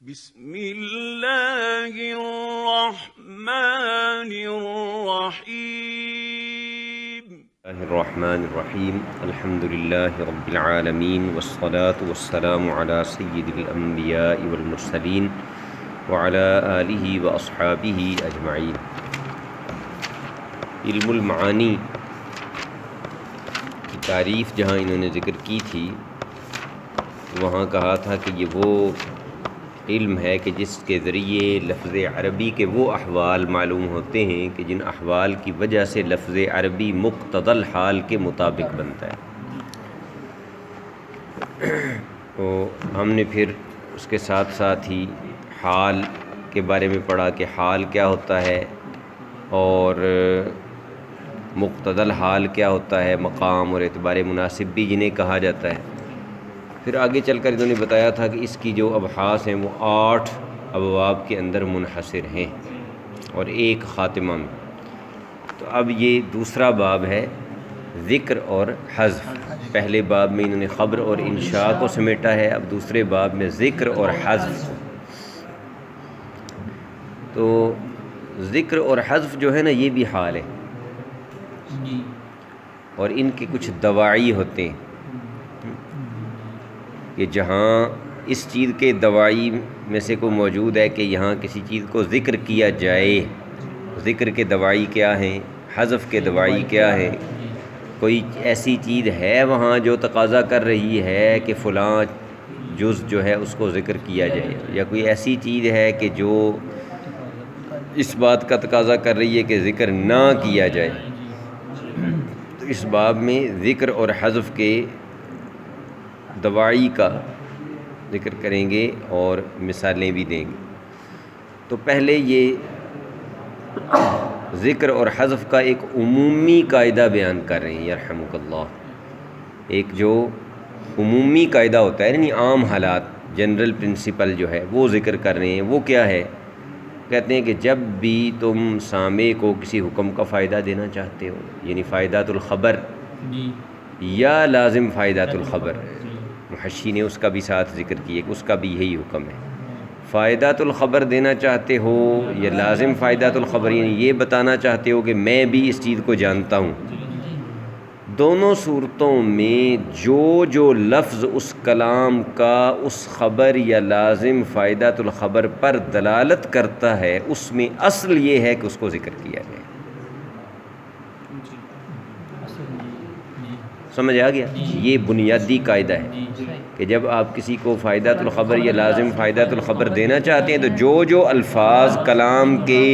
بسم اللہ الرحمن الرحیم الرحمن الرحیم الحمد للہ رب العالمین والصلاة والسلام علی سید الانبیاء والمرسلین وعلی آلہ واصحابہ اجمعین۔ علم المعانی کی تعریف جہاں انہوں نے ذکر کی تھی وہاں کہا تھا کہ یہ وہ علم ہے کہ جس کے ذریعے لفظ عربی کے وہ احوال معلوم ہوتے ہیں کہ جن احوال کی وجہ سے لفظ عربی مقتضی الحال کے مطابق بنتا ہے۔ تو ہم نے پھر اس کے ساتھ ساتھ ہی حال کے بارے میں پڑھا کہ حال کیا ہوتا ہے اور مقتضی الحال کیا ہوتا ہے، مقام اور اعتبار مناسب بھی جنہیں کہا جاتا ہے۔ پھر آگے چل کر انہوں نے بتایا تھا کہ اس کی جو ابحاث ہیں وہ 8 ابواب کے اندر منحصر ہیں اور ایک خاتمہ میں۔ تو اب یہ دوسرا باب ہے ذکر اور حذف۔ پہلے باب میں انہوں نے خبر اور انشاء کو سمیٹا ہے، اب دوسرے باب میں ذکر اور حذف۔ تو ذکر اور حذف جو ہے نا یہ بھی حال ہے اور ان کے کچھ دواعی ہوتے ہیں کہ جہاں اس چیز کے دواعی میں سے کوئی موجود ہے کہ یہاں کسی چیز کو ذکر کیا جائے، ذکر کے دواعی کیا ہیں، حذف کے دواعی کیا ہیں، کوئی ایسی چیز ہے وہاں جو تقاضا کر رہی ہے کہ فلاں جز جو ہے اس کو ذکر کیا جائے، یا کوئی ایسی چیز ہے کہ جو اس بات کا تقاضا کر رہی ہے کہ ذکر نہ کیا جائے۔ تو اس باب میں ذکر اور حذف کے دواعی کا ذکر کریں گے اور مثالیں بھی دیں گے۔ تو پہلے یہ ذکر اور حذف کا ایک عمومی قاعدہ بیان کر رہے ہیں یرحمک اللہ۔ ایک جو عمومی قاعدہ ہوتا ہے یعنی عام حالات، جنرل پرنسپل جو ہے وہ ذکر کر رہے ہیں۔ وہ کیا ہے؟ کہتے ہیں کہ جب بھی تم سامع کو کسی حکم کا فائدہ دینا چاہتے ہو، یعنی فائدات الخبر یا لازم فائدات الخبر، محشی نے اس کا بھی ساتھ ذکر کیا کہ اس کا بھی یہی حکم ہے۔ فائدات الخبر دینا چاہتے ہو یا لازم فائدات الخبر، یعنی یہ بتانا چاہتے ہو کہ میں بھی اس چیز کو جانتا ہوں، دونوں صورتوں میں جو لفظ اس کلام کا اس خبر یا لازم فائدات الخبر پر دلالت کرتا ہے اس میں اصل یہ ہے کہ اس کو ذکر کیا جائے۔ سمجھ آ گیا؟ یہ بنیادی قاعدہ ہے کہ جب آپ کسی کو فائدات الخبر یا لازم فائدات الخبر دینا چاہتے ہیں تو جو الفاظ کلام کے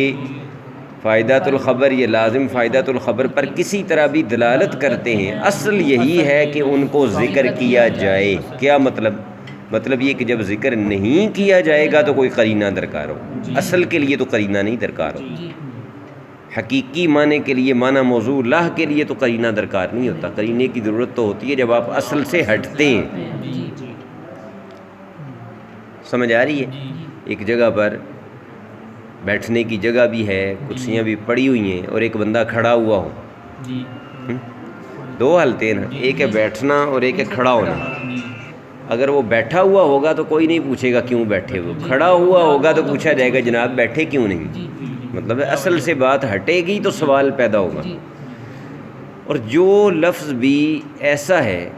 فائدات الخبر یا لازم فائدات الخبر پر کسی طرح بھی دلالت کرتے ہیں، اصل یہی ہے کہ ان کو ذکر کیا جائے۔ کیا مطلب؟ مطلب یہ کہ جب ذکر نہیں کیا جائے گا تو کوئی قرینہ درکار ہو، اصل کے لیے تو قرینہ نہیں درکار ہو، حقیقی معنی کے لیے، معنی موضوع اللہ کے لیے تو قرینہ درکار نہیں ہوتا۔ قرینے کی ضرورت تو ہوتی ہے جب آپ اصل سے ہٹتے ہیں۔ سمجھ آ رہی ہے؟ ایک جگہ پر بیٹھنے کی جگہ بھی ہے، کرسیاں بھی پڑی ہوئی ہیں اور ایک بندہ کھڑا ہوا ہو، دو حالتیں ہیں نا، ایک ہے بیٹھنا اور ایک ہے کھڑا ہونا۔ اگر وہ بیٹھا ہوا ہوگا تو کوئی نہیں پوچھے گا کیوں بیٹھے ہو، کھڑا ہوا ہوگا تو پوچھا جائے گا جناب بیٹھے کیوں نہیں۔ مطلب ہے اصل سے بات ہٹے گی تو سوال پیدا ہوگا۔ اور جو لفظ بھی ایسا ہے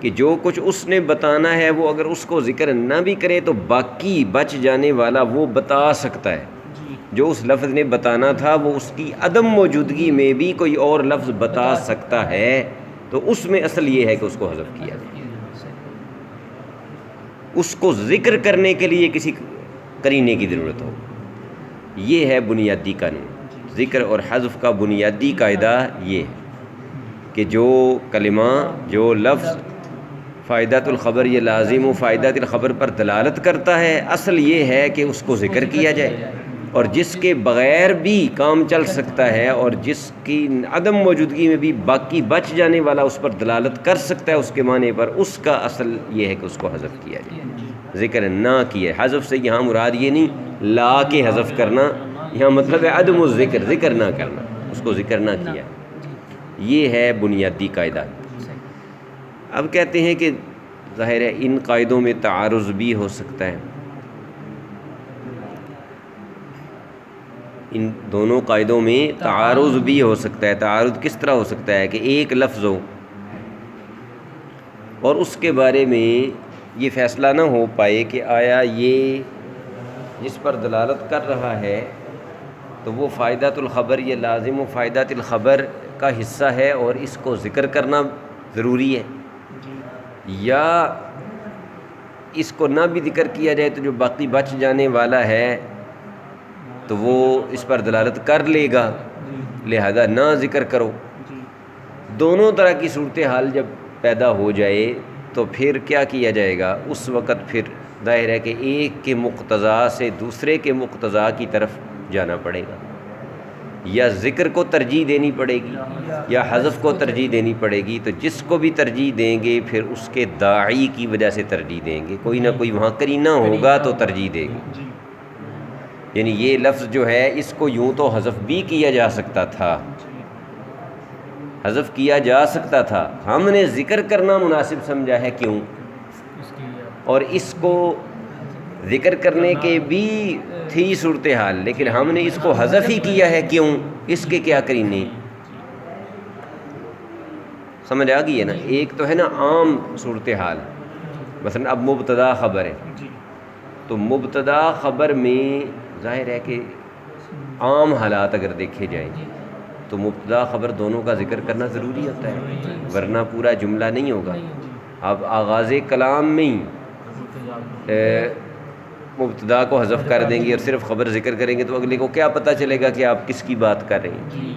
کہ جو کچھ اس نے بتانا ہے وہ اگر اس کو ذکر نہ بھی کرے تو باقی بچ جانے والا وہ بتا سکتا ہے۔ جو اس لفظ نے بتانا تھا وہ اس کی عدم موجودگی میں بھی کوئی اور لفظ بتا سکتا ہے، تو اس میں اصل یہ ہے کہ اس کو حذف کیا جائے۔ اس کو ذکر کرنے کے لیے کسی قرینے کی ضرورت ہو۔ یہ ہے بنیادی قانون۔ ذکر اور حذف کا بنیادی قاعدہ یہ ہے کہ جو کلمہ، جو لفظ فائدات الخبر یا لازم و فائدات الخبر پر دلالت کرتا ہے، اصل یہ ہے کہ اس کو ذکر کیا جائے، اور جس کے بغیر بھی کام چل سکتا ہے اور جس کی عدم موجودگی میں بھی باقی بچ جانے والا اس پر دلالت کر سکتا ہے اس کے معنی پر، اس کا اصل یہ ہے کہ اس کو حذف کیا جائے، ذکر نہ کیا۔ حذف سے یہاں مراد یہ نہیں لا کے حذف کرنا، یہاں مطلب ہے عدم الذکر، ذکر نہ کرنا، اس کو ذکر نہ کیا۔ یہ ہے بنیادی قاعدہ۔ اب کہتے ہیں کہ ظاہر ہے ان قاعدوں میں تعارض بھی ہو سکتا ہے، ان دونوں قاعدوں میں تعارض بھی ہو سکتا ہے۔ تعارض کس طرح ہو سکتا ہے کہ ایک لفظ ہو اور اس کے بارے میں یہ فیصلہ نہ ہو پائے کہ آیا یہ جس پر دلالت کر رہا ہے تو وہ فائدۃ الخبر یا لازم و فائدۃ الخبر کا حصہ ہے اور اس کو ذکر کرنا ضروری ہے، یا اس کو نہ بھی ذکر کیا جائے تو جو باقی بچ جانے والا ہے تو وہ اس پر دلالت کر لے گا، لہذا نہ ذکر کرو۔ دونوں طرح کی صورتحال جب پیدا ہو جائے تو پھر کیا کیا جائے گا؟ اس وقت پھر ظاہر ہے کہ ایک کے مقتضا سے دوسرے کے مقتضا کی طرف جانا پڑے گا، یا ذکر کو ترجیح دینی پڑے گی یا حذف کو ترجیح دینی پڑے گی۔ تو جس کو بھی ترجیح دیں گے پھر اس کے داعی کی وجہ سے ترجیح دیں گے، کوئی نہ کوئی وہاں قرینہ ہوگا تو ترجیح دیں گے۔ یعنی یہ لفظ جو ہے اس کو یوں تو حذف بھی کیا جا سکتا تھا، حذف کیا جا سکتا تھا، ہم نے ذکر کرنا مناسب سمجھا ہے، کیوں؟ اور اس کو ذکر کرنے کے بھی تھی صورتحال، لیکن ہم نے اس کو حذف ہی کیا ہے، کیوں؟ اس کے کیا قرینے؟ سمجھ آ گئی ہے نا؟ ایک تو ہے نا عام صورتحال، مثلا اب مبتدا خبر ہے تو مبتدا خبر میں ظاہر ہے کہ عام حالات اگر دیکھے جائیں تو مبتدا خبر دونوں کا ذکر کرنا ضروری ہوتا ہے، ورنہ پورا جملہ نہیں ہوگا۔ اب آغاز کلام میں ہی مبتدا کو حذف کر دیں گے اور صرف خبر ذکر کریں گے تو اگلے کو کیا پتہ چلے گا کہ آپ کس کی بات کر رہے ہیں؟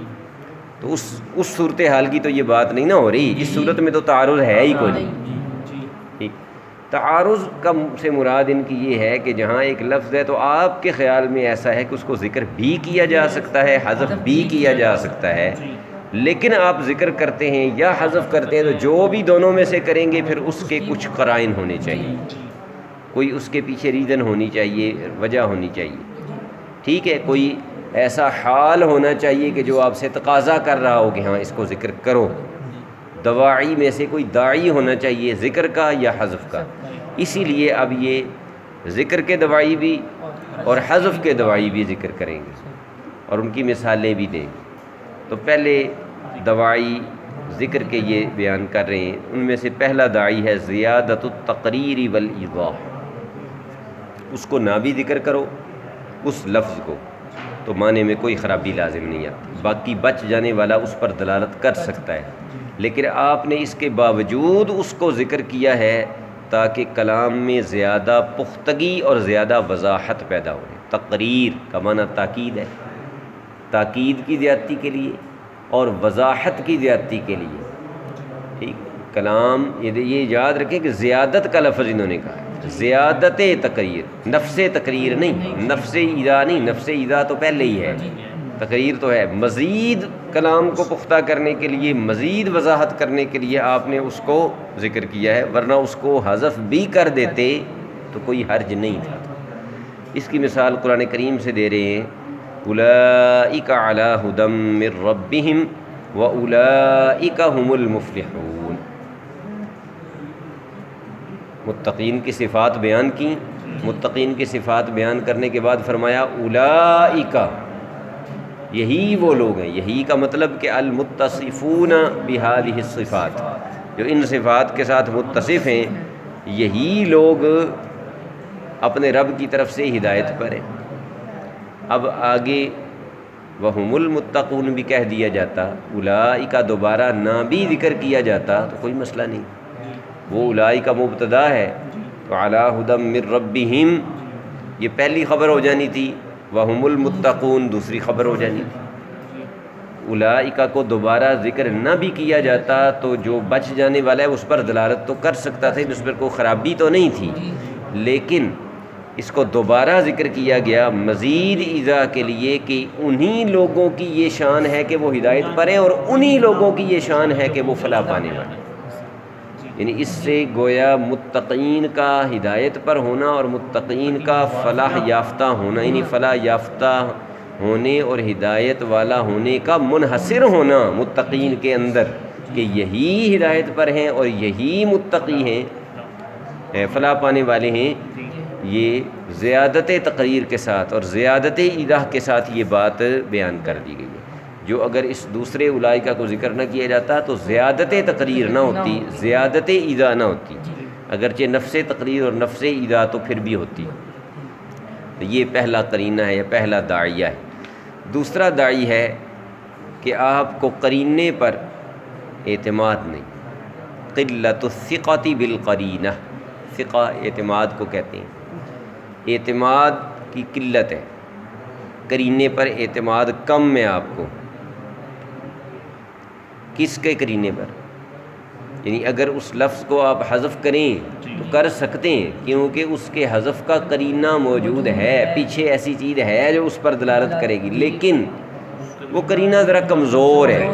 تو اس صورتحال کی تو یہ بات نہیں نہ ہو رہی، اس صورت میں تو تعارض ہے ہی کوئی نہیں۔ تعارض کا سے مراد ان کی یہ ہے کہ جہاں ایک لفظ ہے تو آپ کے خیال میں ایسا ہے کہ اس کو ذکر بھی کیا جا سکتا ہے، حذف بھی کیا جا سکتا ہے، لیکن آپ ذکر کرتے ہیں یا حذف کرتے ہیں تو جو بھی دونوں میں سے کریں گے پھر اس کے کچھ قرائن ہونے چاہیے، کوئی اس کے پیچھے ریزن ہونی چاہیے، وجہ ہونی چاہیے، ٹھیک ہے؟ کوئی ایسا حال ہونا چاہیے کہ جو آپ سے تقاضا کر رہا ہو کہ ہاں اس کو ذکر کرو۔ دواعی میں سے کوئی داعی ہونا چاہیے ذکر کا یا حذف کا، اسی لیے اب یہ ذکر کے دواعی بھی اور حذف کے دواعی بھی ذکر کریں گے اور ان کی مثالیں بھی دیں گے۔ تو پہلے دواعی ذکر کے یہ بیان کر رہے ہیں، ان میں سے پہلا داعی ہے زیادت التقریر والایضاح، اس کو نہ بھی ذکر کرو اس لفظ کو تو معنی میں کوئی خرابی لازم نہیں آتی، باقی بچ جانے والا اس پر دلالت کر سکتا ہے، لیکن آپ نے اس کے باوجود اس کو ذکر کیا ہے تاکہ کلام میں زیادہ پختگی اور زیادہ وضاحت پیدا ہو۔ تقریر کا معنی تاکید ہے، تاکید کی زیادتی کے لیے اور وضاحت کی زیادتی کے لیے، ٹھیک؟ کلام یہ یاد رکھیں کہ زیادت کا لفظ انہوں نے کہا ہے، زیادت تقریر، نفس تقریر نہیں، نفس ایذا نہیں، نفس ایذا تو پہلے ہی ہے، تقریر تو ہے۔ مزید کلام کو پختہ کرنے کے لیے، مزید وضاحت کرنے کے لیے آپ نے اس کو ذکر کیا ہے، ورنہ اس کو حذف بھی کر دیتے تو کوئی حرج نہیں تھا۔ اس کی مثال قرآن کریم سے دے رہے ہیں، اولئک علی ھدی من ربہم واولئک ھم المفلحون۔ متقین کی صفات بیان کی، متقین کی صفات بیان کرنے کے بعد فرمایا اولئک، یہی وہ لوگ ہیں، یہی کا مطلب کہ المتصفون بہذہ الصفات، جو ان صفات کے ساتھ متصف ہیں، یہی لوگ اپنے رب کی طرف سے ہدایت پر ہیں۔ اب آگے وہم المتقون بھی کہہ دیا جاتا، اولئک دوبارہ نہ بھی ذکر کیا جاتا تو کوئی مسئلہ نہیں، وہ اولئک مبتدا ہے تو علی ھدی من ربہم یہ پہلی خبر ہو جانی تھی، وہم المتقون دوسری خبر ہو جانی تھی۔ اولئک کو دوبارہ ذکر نہ بھی کیا جاتا تو جو بچ جانے والا ہے اس پر دلالت تو کر سکتا تھا، اس پر کوئی خرابی تو نہیں تھی، لیکن اس کو دوبارہ ذکر کیا گیا مزید ایذا کے لیے کہ انہی لوگوں کی یہ شان ہے کہ وہ ہدایت پر ہیں اور انہی لوگوں کی یہ شان ہے کہ وہ فلاح پانے والے ہیں۔ یعنی اس سے گویا متقین کا ہدایت پر ہونا اور متقین کا فلاح یافتہ ہونا، یعنی فلاح یافتہ ہونے اور ہدایت والا ہونے کا منحصر ہونا متقین کے اندر کہ یہی ہدایت پر ہیں اور یہی متقی ہیں، فلاح پانے والے ہیں، یہ زیادت تقریر کے ساتھ اور زیادت ایضاح کے ساتھ یہ بات بیان کر دی گئی ہے. جو اگر اس دوسرے اولئک کو ذکر نہ کیا جاتا تو زیادت تقریر نہ ہوتی، زیادت ایضاح نہ ہوتی، اگرچہ نفس تقریر اور نفس ایضاح تو پھر بھی ہوتی. تو یہ پہلا قرینہ ہے یا پہلا داعیہ ہے. دوسرا داعی ہے کہ آپ کو قرینے پر اعتماد نہیں. قلت الثقۃ بالقرینہ، ثقہ اعتماد کو کہتے ہیں. اعتماد کی قلت ہے، قرینے پر اعتماد کم ہے آپ کو. کس کے قرینے پر؟ یعنی اگر اس لفظ کو آپ حذف کریں تو کر سکتے ہیں، کیونکہ اس کے حذف کا قرینہ موجود ہے، پیچھے ایسی چیز ہے جو اس پر دلالت کرے گی، لیکن وہ قرینہ ذرا کمزور ہے،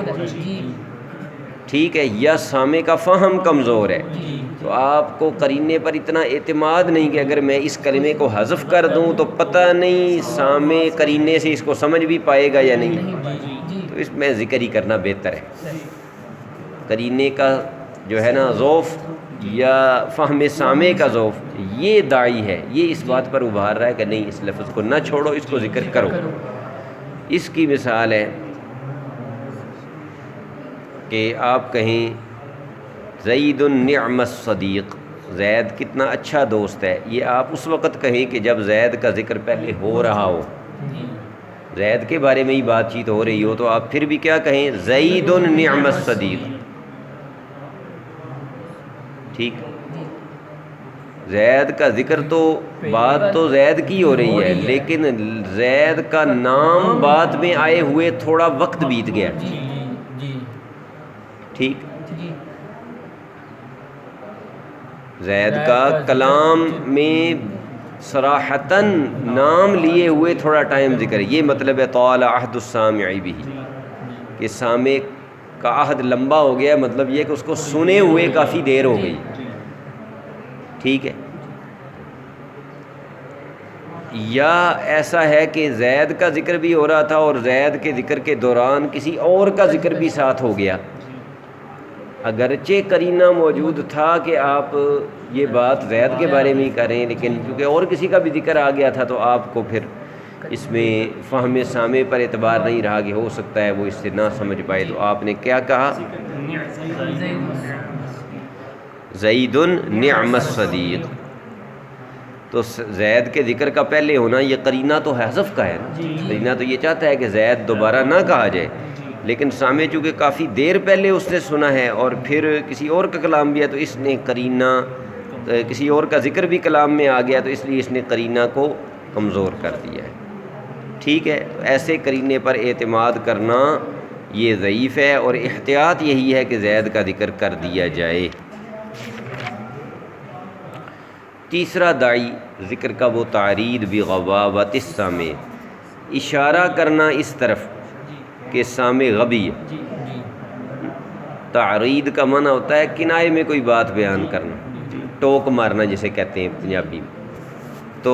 ٹھیک ہے، یا سامع کا فہم کمزور ہے. تو آپ کو قرینے پر اتنا اعتماد نہیں کہ اگر میں اس کلمے کو حذف کر دوں تو پتہ نہیں سامع قرینے سے اس کو سمجھ بھی پائے گا یا نہیں. تو اس میں ذکر ہی کرنا بہتر ہے. قرینے کا جو ہے نا ذوف یا فہم سامع کا ذوف، یہ داعی ہے، یہ اس بات پر ابھار رہا ہے کہ نہیں اس لفظ کو نہ چھوڑو، اس کو ذکر کرو. اس کی مثال ہے کہ آپ کہیں زید نعم الصدیق، زید کتنا اچھا دوست ہے. یہ آپ اس وقت کہیں کہ جب زید کا ذکر پہلے ہو رہا ہو، زید کے بارے میں ہی بات چیت ہو رہی ہو، تو آپ پھر بھی کیا کہیں؟ زید نعم الصدیق. ٹھیک، زید کا ذکر تو بات تو زید کی ہو رہی ہے، لیکن زید کا نام بات میں آئے ہوئے تھوڑا وقت بیت گیا. ٹھیک، زید کا کلام میں صراحتاً نام لیے ہوئے تھوڑا ٹائم ذکر ہے. یہ مطلب ہے طال عہد السامع بھی، کہ سامع کا عہد لمبا ہو گیا، مطلب یہ کہ اس کو سنے ہوئے کافی دیر ہو گئی. ٹھیک ہے، یا ایسا ہے کہ زید کا ذکر بھی ہو رہا تھا اور زید کے ذکر کے دوران کسی اور کا ذکر بھی ساتھ ہو گیا، اگرچہ قرینہ موجود تھا کہ آپ یہ بات زید کے بارے میں ہی کریں، لیکن کیونکہ اور کسی کا بھی ذکر آ گیا تھا تو آپ کو پھر اس میں فہم سامع پر اعتبار نہیں رہا کہ ہو سکتا ہے وہ اس سے نہ سمجھ پائے. تو آپ نے کیا کہا؟ زید نعم الصدیق. تو زید کے ذکر کا پہلے ہونا یہ قرینہ تو حذف کا ہے نا. قرینہ تو یہ چاہتا ہے کہ زید دوبارہ نہ کہا جائے، لیکن سامع چونکہ کافی دیر پہلے اس نے سنا ہے اور پھر کسی اور کا کلام بھی ہے، تو اس نے قرینہ، کسی اور کا ذکر بھی کلام میں آ گیا، تو اس لیے اس نے قرینہ کو کمزور کر دیا ہے. ٹھیک ہے، تو ایسے قرینے پر اعتماد کرنا یہ ضعیف ہے، اور احتیاط یہی ہے کہ زید کا ذکر کر دیا جائے. تیسرا داعی ذکر کا وہ تعرید بغباوۃ السامع، اشارہ کرنا اس طرف کہ سامع غبی ہے. تعرید کا معنی ہوتا ہے کنایے میں کوئی بات بیان کرنا، ٹوک مارنا جسے کہتے ہیں پنجابی میں. تو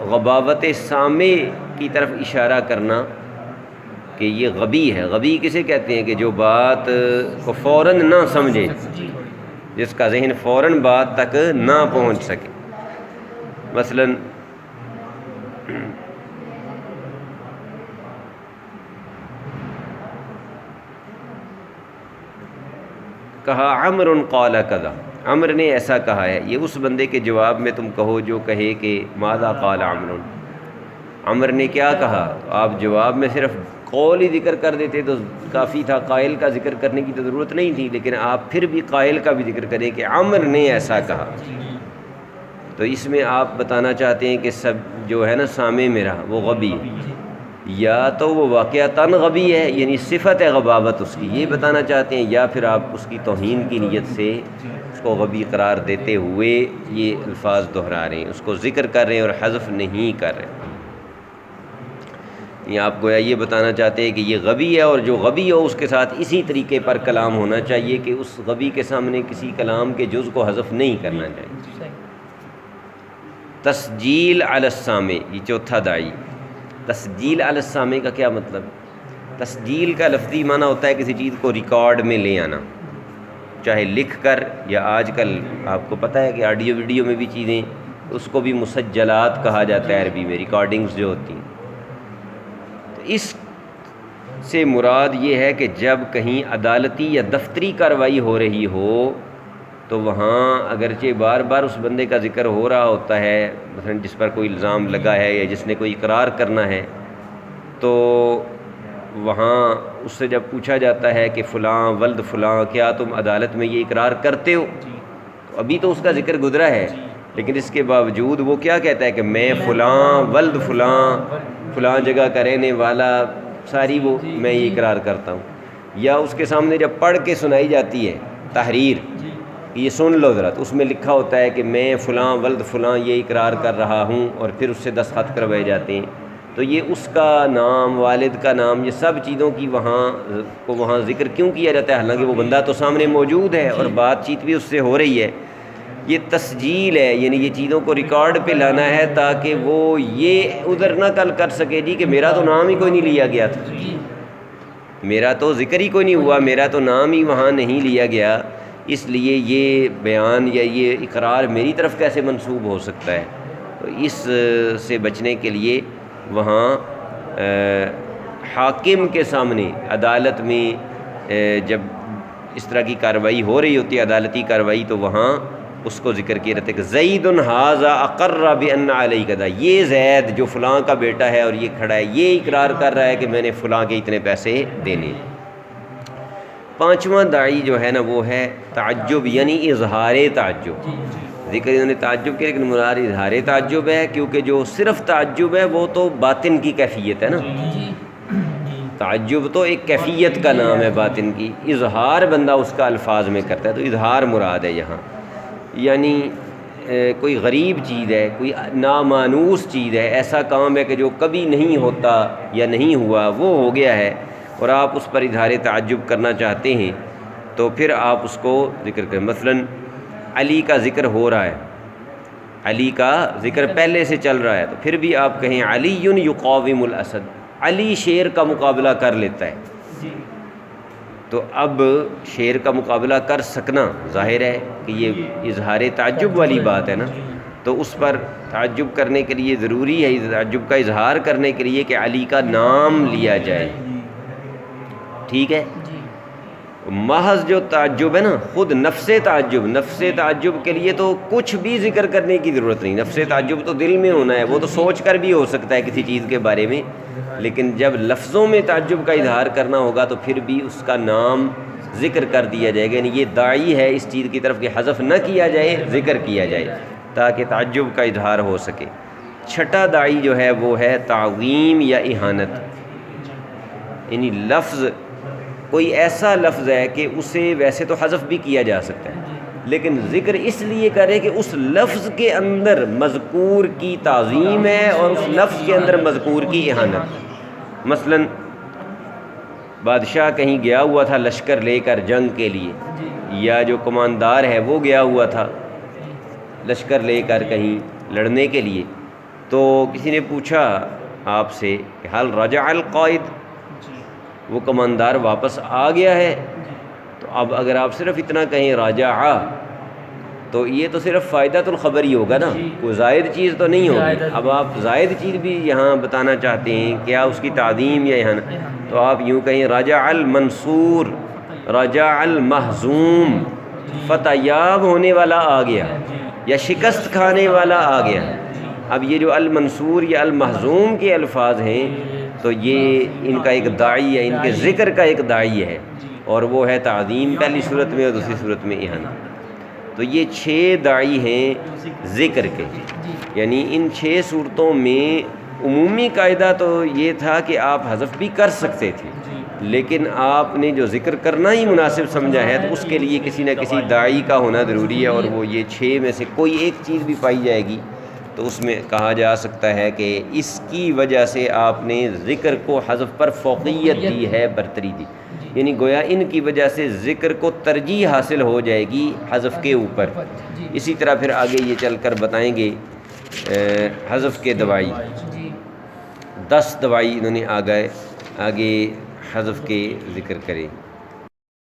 غباوت سامع کی طرف اشارہ کرنا کہ یہ غبی ہے. غبی کسے کہتے ہیں؟ کہ جو بات کو فوراً نہ سمجھے، جس کا ذہن فوراً بات تک نہ پہنچ سکے. مثلاً کہا عمر قال کذا، عمر نے ایسا کہا ہے. یہ اس بندے کے جواب میں تم کہو جو کہے کہ ماذا قال عمر، عمر نے کیا کہا. آپ جواب میں صرف قول ہی ذکر کر دیتے تو کافی تھا، قائل کا ذکر کرنے کی تو ضرورت نہیں تھی، لیکن آپ پھر بھی قائل کا بھی ذکر کریں کہ عمر نے ایسا کہا. تو اس میں آپ بتانا چاہتے ہیں کہ سب جو ہے نا سامع میرا وہ غبی ہے، یا تو وہ واقعتاً غبی ہے یعنی صفت ہے غباوت اس کی، یہ بتانا چاہتے ہیں، یا پھر آپ اس کی توہین کی نیت سے اس کو غبی قرار دیتے ہوئے یہ الفاظ دہرا رہے ہیں، اس کو ذکر کر رہے ہیں اور حذف نہیں کر رہے. یا آپ گویا یہ بتانا چاہتے ہیں کہ یہ غبی ہے، اور جو غبی ہو اس کے ساتھ اسی طریقے پر کلام ہونا چاہیے کہ اس غبی کے سامنے کسی کلام کے جز کو حذف نہیں کرنا چاہیے. تسجیل علی السامع، یہ چوتھا داعی. تسجیل علی السامع کا کیا مطلب؟ تسجیل کا لفظی معنی ہوتا ہے کسی چیز کو ریکارڈ میں لے آنا، چاہے لکھ کر، یا آج کل آپ کو پتہ ہے کہ آڈیو ویڈیو میں بھی چیزیں اس کو بھی مسجلات کہا جاتا ہے عربی میں، ریکارڈنگز جو ہوتی ہیں۔ تو اس سے مراد یہ ہے کہ جب کہیں عدالتی یا دفتری کارروائی ہو رہی ہو تو وہاں اگرچہ بار بار اس بندے کا ذکر ہو رہا ہوتا ہے، مثلا جس پر کوئی الزام لگا ہے یا جس نے کوئی اقرار کرنا ہے، تو وہاں اس سے جب پوچھا جاتا ہے کہ فلاں ولد فلاں کیا تم عدالت میں یہ اقرار کرتے ہو، تو ابھی تو اس کا ذکر گزرا ہے، لیکن اس کے باوجود وہ کیا کہتا ہے کہ میں فلاں ولد فلاں فلاں جگہ کا رہنے والا، ساری وہ میں یہ اقرار کرتا ہوں۔ یا اس کے سامنے جب پڑھ کے سنائی جاتی ہے تحریر، یہ سن لو ذرا، تو اس میں لکھا ہوتا ہے کہ میں فلاں ولد فلاں یہ اقرار کر رہا ہوں، اور پھر اس سے دستخط کروائے جاتے ہیں۔ تو یہ اس کا نام، والد کا نام، یہ سب چیزوں کی وہاں ذکر کیوں کیا جاتا ہے؟ حالانکہ وہ بندہ تو سامنے موجود ہے اور بات چیت بھی اس سے ہو رہی ہے۔ یہ تسجیل ہے، یعنی یہ چیزوں کو ریکارڈ پہ لانا ہے تاکہ وہ یہ ادھر نہ کل کر سکے جی کہ میرا تو نام ہی کوئی نہیں لیا گیا تھا، میرا تو ذکر ہی کوئی نہیں ہوا، میرا تو نام ہی وہاں نہیں لیا گیا، اس لیے یہ بیان یا یہ اقرار میری طرف کیسے منسوب ہو سکتا ہے؟ تو اس سے بچنے کے لیے وہاں حاکم کے سامنے عدالت میں جب اس طرح کی کارروائی ہو رہی ہوتی ہے، عدالتی کارروائی، تو وہاں اس کو ذکر کیے رہتے کہ زید ھذا اقر بان علیہ کذا، یہ زید جو فلاں کا بیٹا ہے اور یہ کھڑا ہے، یہ اقرار کر رہا ہے کہ میں نے فلاں کے اتنے پیسے دینے۔ پانچواں داعی جو ہے نا وہ ہے تعجب، یعنی اظہار تعجب۔ ذکر انہوں نے تعجب کیا، لیکن مراد اظہار تعجب ہے، کیونکہ جو صرف تعجب ہے وہ تو باطن کی کیفیت ہے نا، تعجب تو ایک کیفیت کا نام ہے باطن کی، اظہار بندہ اس کا الفاظ میں کرتا ہے، تو اظہار مراد ہے یہاں، یعنی کوئی غریب چیز ہے، کوئی نامانوس چیز ہے، ایسا کام ہے کہ جو کبھی نہیں ہوتا یا نہیں ہوا، وہ ہو گیا ہے، اور آپ اس پر اظہار تعجب کرنا چاہتے ہیں، تو پھر آپ اس کو ذکر کریں۔ مثلا علی کا ذکر ہو رہا ہے، علی کا ذکر پہلے سے چل رہا ہے، تو پھر بھی آپ کہیں علی یقاوم الاسد، علی شیر کا مقابلہ کر لیتا ہے، تو اب شیر کا مقابلہ کر سکنا ظاہر ہے کہ یہ اظہار تعجب والی بات ہے نا، تو اس پر تعجب کرنے کے لیے ضروری ہے، تعجب کا اظہار کرنے کے لیے کہ علی کا نام لیا جائے، ٹھیک ہے۔ محض جو تعجب ہے نا، خود نفس تعجب کے لیے تو کچھ بھی ذکر کرنے کی ضرورت نہیں، نفس تعجب تو دل میں ہونا ہے، وہ تو سوچ کر بھی ہو سکتا ہے کسی چیز کے بارے میں، لیکن جب لفظوں میں تعجب کا اظہار کرنا ہوگا تو پھر بھی اس کا نام ذکر کر دیا جائے گا، یعنی یہ داعی ہے اس چیز کی طرف کہ حذف نہ کیا جائے، ذکر کیا جائے تاکہ تعجب کا اظہار ہو سکے۔ چھٹا داعی جو ہے وہ ہے تعظیم یا اہانت، یعنی لفظ کوئی ایسا لفظ ہے کہ اسے ویسے تو حذف بھی کیا جا سکتا ہے، لیکن ذکر اس لیے کرے کہ اس لفظ کے اندر مذکور کی تعظیم ہے اور اس لفظ کے اندر مذکور کی اہانت۔ مثلا بادشاہ کہیں گیا ہوا تھا لشکر لے کر جنگ کے لیے، یا جو کماندار ہے وہ گیا ہوا تھا لشکر لے کر کہیں لڑنے کے لیے، تو کسی نے پوچھا آپ سے کہ حل رجع القائد، وہ کماندار واپس آ گیا ہے؟ تو اب اگر آپ صرف اتنا کہیں راجع، تو یہ تو صرف فائدہ الخبر ہی ہوگا نا، کوئی زائد چیز تو نہیں ہوگی۔ اب آپ زائد چیز بھی یہاں بتانا چاہتے ہیں، کیا اس کی تعظیم یا یہاں، تو آپ یوں کہیں رجع المنصور، رجع المہزوم، فتح یاب ہونے والا آ گیا یا شکست کھانے والا آ گیا۔ اب یہ جو المنصور یا المہزوم کے الفاظ ہیں، تو یہ ان کا ایک داعی ہے، ان کے ذکر کا ایک داعی ہے، اور وہ ہے تعظیم پہلی صورت میں اور دوسری صورت میں اہانت۔ تو یہ 6 داعی ہیں ذکر کے، یعنی ان 6 صورتوں میں عمومی قاعدہ تو یہ تھا کہ آپ حذف بھی کر سکتے تھے، لیکن آپ نے جو ذکر کرنا ہی مناسب سمجھا ہے تو اس کے لیے کسی نہ کسی داعی کا ہونا ضروری ہے، اور وہ یہ 6 میں سے کوئی ایک چیز بھی پائی جائے گی تو اس میں کہا جا سکتا ہے کہ اس کی وجہ سے آپ نے ذکر کو حذف پر فوقیت دی ہے، برتری دی، یعنی گویا ان کی وجہ سے ذکر کو ترجیح حاصل ہو جائے گی حذف کے اوپر۔ اسی طرح پھر آگے یہ چل کر بتائیں گے حذف کے دوائی، 10 دوائی انہوں نے آگے حذف کے ذکر کرے۔